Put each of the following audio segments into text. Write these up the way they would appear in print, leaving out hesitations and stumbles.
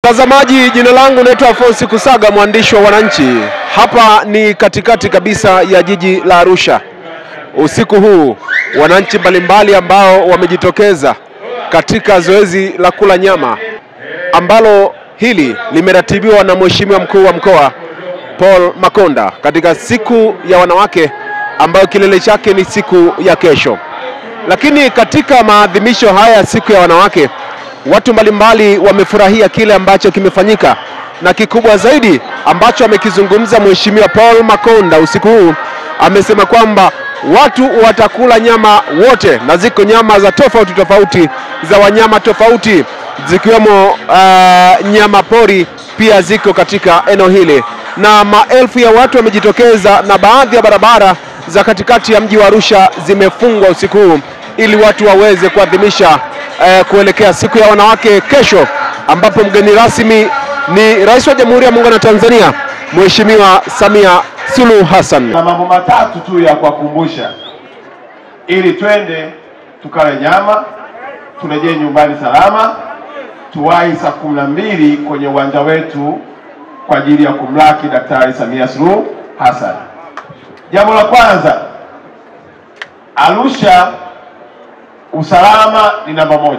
Mtazamaji, jina langu naitwa Afonsi Kusaga, mwandishi wa Wananchi. Hapa ni katikati kabisa ya jiji la Arusha. Usiku huu wananchi mbalimbali ambao wamejitokeza katika zoezi la kula nyama ambalo hili limeratibiwa na Mheshimiwa Mkuu wa Mkoa Paul Makonda katika siku ya wanawake ambayo kilele chake ni siku ya kesho. Lakini katika maadhimisho haya siku ya wanawake, watu mbalimbali wamefurahia kile ambacho kimefanyika, na kikubwa zaidi ambacho amekizungumza Mheshimiwa Paul Makonda usiku huu, amesema kwamba watu watakula nyama wote, na ziko nyama za tofauti tofauti za wanyama tofauti, zikiwemo nyama pori pia ziko katika eneo hili, na maelfu ya watu wamejitokeza, na baadhi ya barabara za katikati ya mji wa Arusha zimefungwa usiku huu ili watu waweze kuadhimisha kuelekea siku ya wanawake kesho, ambapo mgeni rasmi ni Rais wa Jamhuri ya Muungano wa Tanzania Mheshimiwa Samia Suluhu Hassan. Na mambo matatu tu ya kuwakumbusha ili twende tukale nyama, turejee nyumbani salama, tuwahi saa 12 kwenye uwanja wetu kwa ajili ya kumlaki Daktari Samia Suluhu Hassan. Jambo la kwanza, Arusha usalama ni namba 1.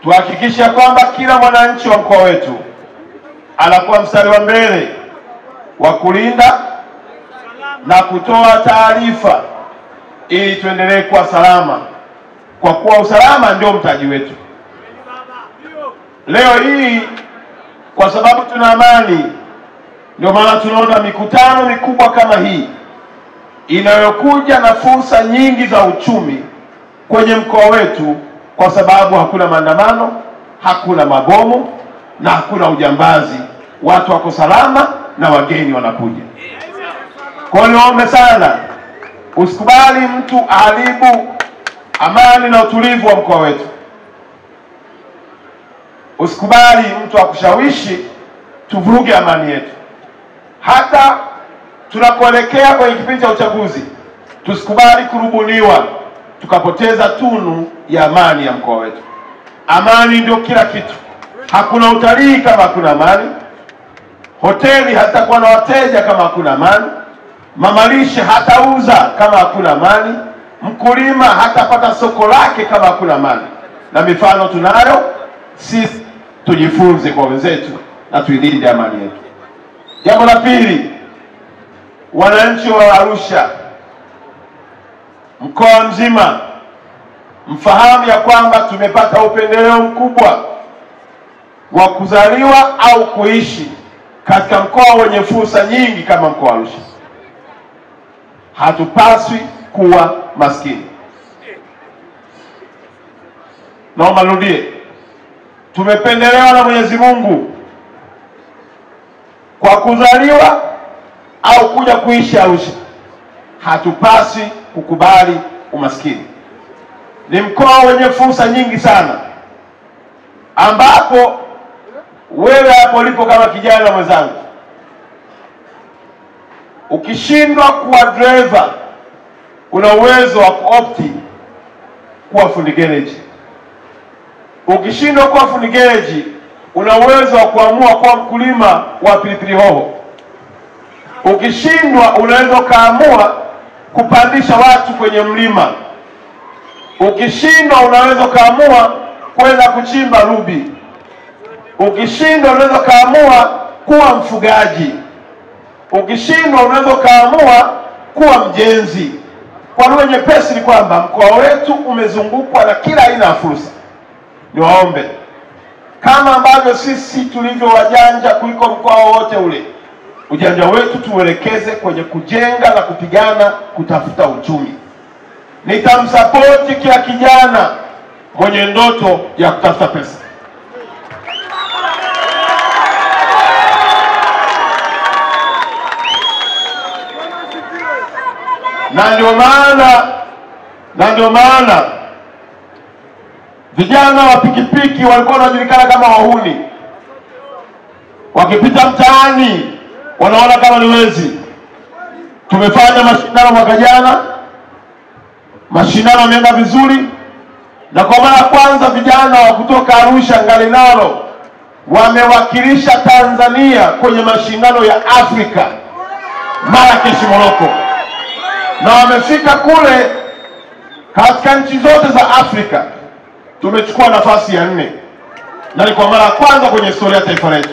Tuhakikisha kwamba kila mwananchi wa mkoa wetu anakuwa mstari wa mbele wa kulinda na kutoa taarifa ili tuendelee kuwa salama, kwa kuwa usalama ndio mtaji wetu. Leo hii kwa sababu tuna amani, ndio maana tunaona mikutano mikubwa kama hii inayokuja na fursa nyingi za uchumi kwenye mkoa wetu, kwa sababu hakuna maandamano, hakuna mabomu na hakuna ujambazi. Watu wako salama na wageni wanakuja. Kwa hiyo niombe sana, usikubali mtu aharibu amani na utulivu wa mkoa wetu. Usikubali mtu akushawishi tuvuruge amani yetu. Hata tunapoelekea kwenye kipindi cha uchaguzi, tusikubali kurubuniwa tukapoteza tunu ya amani ya mkoa wetu. Amani ndio kila kitu. Hakuna utalii kama hakuna amani. Hoteli hatakuwa na wateja kama hakuna amani. Mamalishe hatauza kama hakuna amani. Mkulima hatapata soko lake kama hakuna amani. Na mifano tunayo, sisi tujifunze kwa wenzetu na tuilinde amani yetu. Jambo la pili, wananchi wa Arusha, mkoa mzima, mfahamu ya kwamba tumepata upendeleo mkubwa wa kuzaliwa au kuishi katika mkoa wenye fursa nyingi kama mkoa wa Arusha. Hatupaswi kuwa maskini. Naomba nirudie, tumependelewa na Mwenyezi Mungu kwa kuzaliwa au kuja kuishi Arusha. Hatupaswi kukubali umaskini. Ni mkoa wenye fursa nyingi sana, ambapo wewe hapo ulipo kama kijana mwenzangu, ukishindwa kuwa driver, una uwezo wa kuopti kuwa fundi garage. Ukishindwa kuwa fundi garage, una uwezo wa kuamua kuwa mkulima wa pilipili hoho. Ukishindwa, unaweza kaamua kupandisha watu kwenye mlima. Ukishindwa, unaweza kaamua kwenda kuchimba rubi. Ukishindwa, unaweza kaamua kuwa mfugaji. Ukishindwa, unaweza kaamua kuwa mjenzi. Kwa lugha nyepesi ni kwamba mkoa wetu umezungukwa na kila aina ya fursa. Niwaombe, kama ambavyo sisi tulivyo wajanja kuliko mkoa wote ule, ujanja wetu tuelekeze kwenye kujenga na kupigana kutafuta uchumi. Nitamsapoti kila kijana mwenye ndoto ya kutafuta pesa. Na ndio maana vijana wa pikipiki walikuwa wanajulikana kama wahuni. Wakipita mtaani wanaona kama ni wezi. Tumefanya mashindano mwaka jana. Mashindano yameenda vizuri. na kwa mara ya kwanza vijana wa kutoka Arusha Ngalinalo wamewakilisha Tanzania kwenye mashindano ya Afrika Marrakesh, Morocco, na wamefika kule. Katika nchi zote za Afrika tumechukua nafasi ya 4, na ni kwa mara ya kwanza kwenye historia ya taifa letu.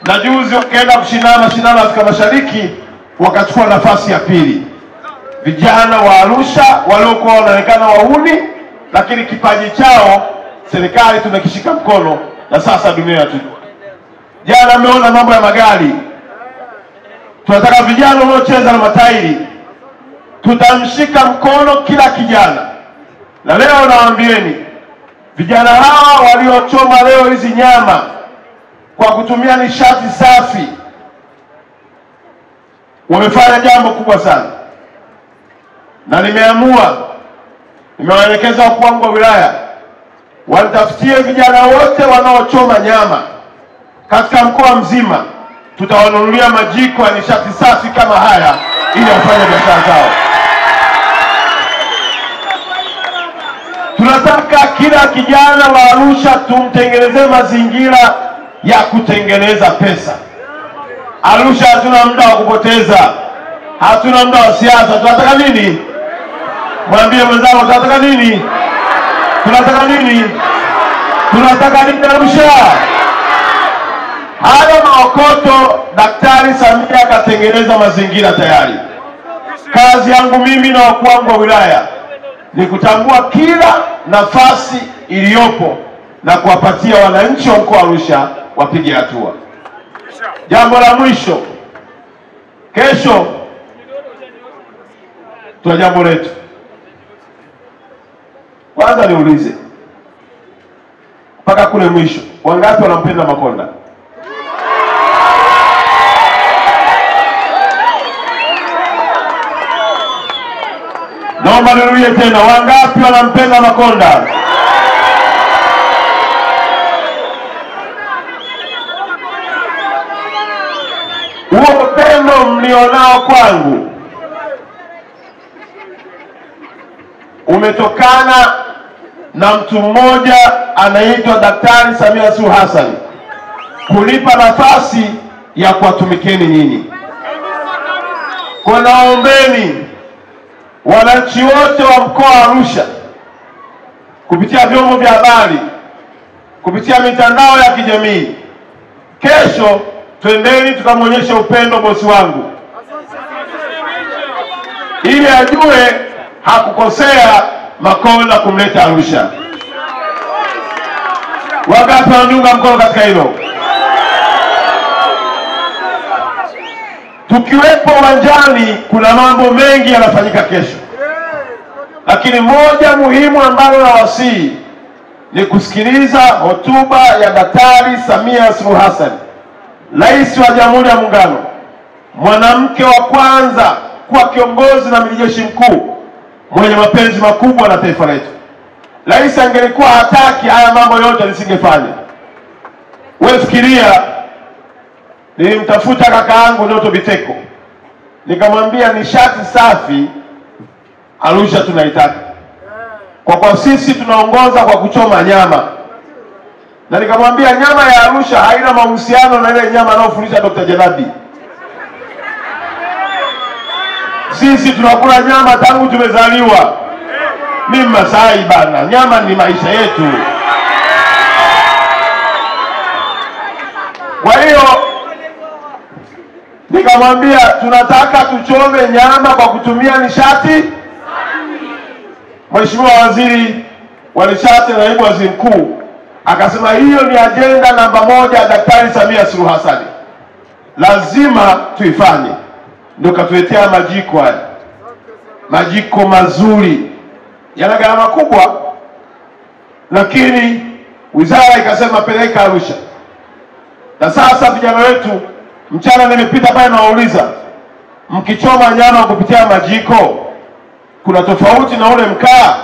Na juzi wakaenda kushindana mashindano ya Afrika Mashariki wakachukua nafasi ya 2. Vijana wa Arusha waliokuwa wanaonekana wahuni, lakini kipaji chao serikali tunakishika mkono na sasa dunia tu. Jana ameona mambo ya magari. Tunataka vijana wanaocheza na matairi, tutamshika mkono kila kijana. Na leo nawaambieni vijana hawa waliochoma leo hizi nyama kwa kutumia nishati safi wamefanya jambo kubwa sana, na nimewaelekeza wakuu wangu wa wilaya wanitafutie vijana wote wanaochoma nyama katika mkoa mzima. Tutawanunulia majiko ya nishati safi kama haya ili wafanye biashara zao. Tunataka kila kijana wa Arusha tumtengenezee mazingira ya kutengeneza pesa. Arusha hatuna muda wa kupoteza, hatuna muda wa siasa. Tunataka nini? Mwambie mwenzangu, tunataka nini? Tunataka nini? Tunataka nini Arusha? Haya maokoto Daktari Samia akatengeneza mazingira tayari. Kazi yangu mimi na wakuu wangu wa wilaya ni kutambua kila nafasi iliyopo na kuwapatia wananchi wa mkoa wa Arusha wapige hatua. Jambo la mwisho, kesho tuna jambo letu. Kwanza niulize, mpaka kule mwisho, wangapi wanampenda Makonda? Naomba nirudie tena, wangapi wanampenda Makonda? Huo upendo mlionao kwangu umetokana na mtu mmoja anaitwa Daktari Samia Suluhu Hassan kunipa nafasi ya kuwatumikeni nyinyi. Kwa naombeni wananchi wote wa mkoa wa Arusha kupitia vyombo vya habari, kupitia mitandao ya kijamii, kesho twendeni tukamwonyeshe upendo bosi wangu, ili ajue hakukosea Makonda kumleta Arusha. Wangapi wanaunga mkono katika hilo? Tukiwepo uwanjani kuna mambo mengi yanafanyika kesho, lakini moja muhimu ambalo nawasihi ni kusikiliza hotuba ya Daktari Samia Suluhu Hassan, Rais wa Jamhuri ya Muungano, mwanamke wa kwanza kuwa kiongozi na amiri jeshi mkuu mwenye mapenzi makubwa na taifa letu. Rais angelikuwa hataki haya mambo yote nisingefanya. Wewe fikiria, nilimtafuta kaka yangu Doto Biteko, nikamwambia nishati safi Arusha tunaitaka, kwa sisi tunaongoza kwa kuchoma nyama, na nikamwambia nyama ya Arusha haina mahusiano na ile nyama anayofundisha Dr. Janabi. Sisi tunakula nyama tangu tumezaliwa. Mimi Masai bana, nyama ni maisha yetu. Kwa hiyo nikamwambia tunataka tuchome nyama kwa kutumia nishati. Mheshimiwa Waziri wa Nishati na Naibu Waziri Mkuu akasema hiyo ni ajenda namba 1 Daktari Samia Suluhu Hassan, lazima tuifanye. Ndio katuletea majiko haya, majiko mazuri, yana gharama kubwa, lakini wizara ikasema peleka Arusha. Na sasa vijana wetu, mchana nimepita pale na wauliza, mkichoma nyama kupitia majiko kuna tofauti na ule mkaa?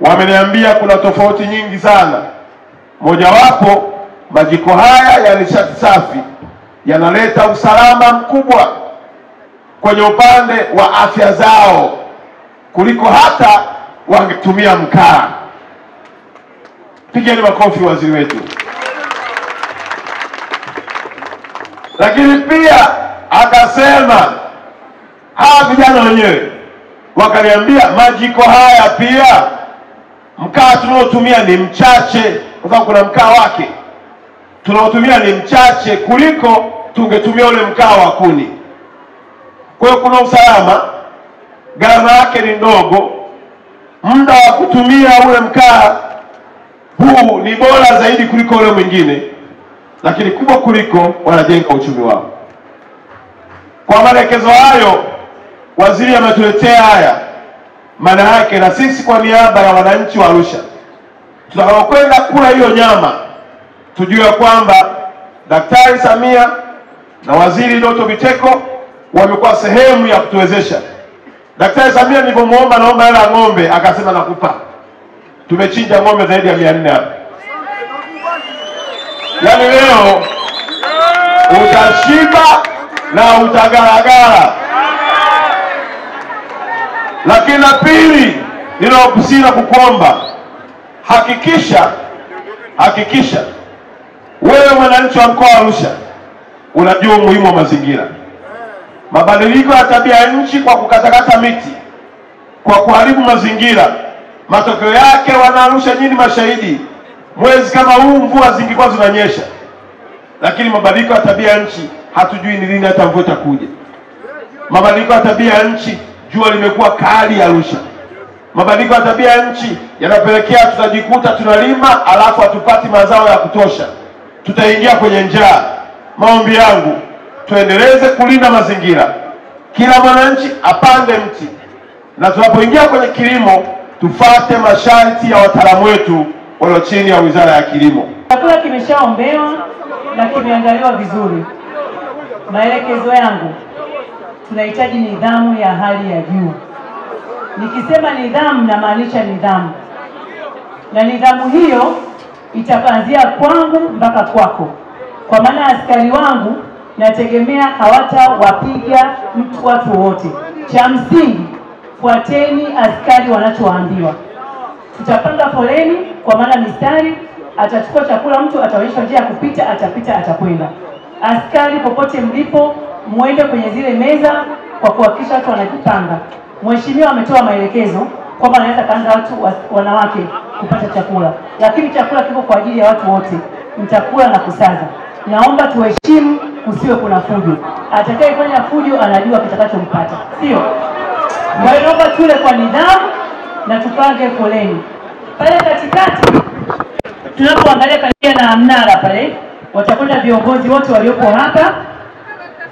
Wameniambia kuna tofauti nyingi sana. Mojawapo, majiko haya ya nishati safi yanaleta usalama mkubwa kwenye upande wa afya zao kuliko hata wangetumia mkaa. Pigeni makofi waziri wetu. Lakini pia akasema hawa vijana wenyewe wakaniambia majiko haya pia mkaa tunaotumia ni mchache, kwa sababu kuna mkaa wake tunaotumia ni mchache kuliko tungetumia ule mkaa wa kuni. Kwa hiyo kuna usalama, gharama yake ni ndogo, muda wa kutumia ule mkaa huu ni bora zaidi kuliko ule mwingine, lakini kubwa kuliko wanajenga uchumi wao. Kwa maelekezo hayo waziri ametuletea haya. Maana yake na sisi kwa niaba ya wananchi wa Arusha tutakapokwenda kula hiyo nyama, tujue kwamba Daktari Samia na Waziri Doto Biteko wamekuwa sehemu ya kutuwezesha. Daktari Samia nilipomuomba naomba hela ng'ombe, akasema nakupa. Tumechinja ng'ombe zaidi ya 400 hapa. Yaani leo utashiba na utagaragara. Lakini la pili ninalokusina kukuomba, hakikisha wewe mwananchi wa mkoa wa Arusha unajua umuhimu wa mazingira. Mabadiliko ya tabia ya nchi kwa kukatakata miti, kwa kuharibu mazingira, matokeo yake wana Arusha nyinyi mashahidi. Mwezi kama huu mvua zingekuwa zinanyesha, lakini mabadiliko ya tabia ya nchi hatujui ni lini hata mvua itakuja. Mabadiliko ya tabia ya nchi, jua limekuwa kali Arusha. Mabadiliko ya tabia ya nchi yanapelekea tutajikuta tunalima alafu hatupati mazao ya kutosha, tutaingia kwenye njaa. Maombi yangu tuendeleze kulinda mazingira, kila mwananchi apande mti, na tunapoingia kwenye kilimo tufate masharti ya wataalamu wetu walio chini ya Wizara ya Kilimo. Chakula kimeshaombewa na kimeangaliwa vizuri. Maelekezo yangu, tunahitaji nidhamu ya hali ya juu. Nikisema nidhamu namaanisha nidhamu, na nidhamu hiyo itaanzia kwangu mpaka kwako. Kwa maana askari wangu nategemea hawatawapiga watu wote. Cha msingi, fuateni askari wanachoambiwa. Tutapanga foleni, kwa maana mistari, atachukua chakula mtu, ataonyeshwa njia ya kupita, atapita, atakwenda. Askari popote mlipo, muende kwenye zile meza kwa kuhakikisha watu wanajipanga. Mheshimiwa ametoa maelekezo kwamba anaweza kaanza watu wanawake kupata chakula, lakini chakula kiko kwa ajili ya watu wote, mtakula na kusaza. Naomba tuheshimu, kusiwe kuna fujo. Atakayefanya fujo anajua kitakachompata, sio? Kwa hiyo naomba tule kwa nidhamu na tupange foleni. Pale katikati tunapoangalia karibia na mnara pale, watakwenda viongozi wote waliopo hapa,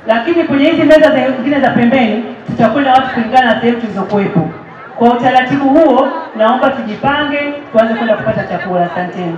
lakini kwenye hizi meza zingine za pembeni tutakwenda watu kulingana na sehemu tulizokuwepo. Kwa utaratibu huo naomba tujipange tuanze kwenda kupata chakula. Asanteni.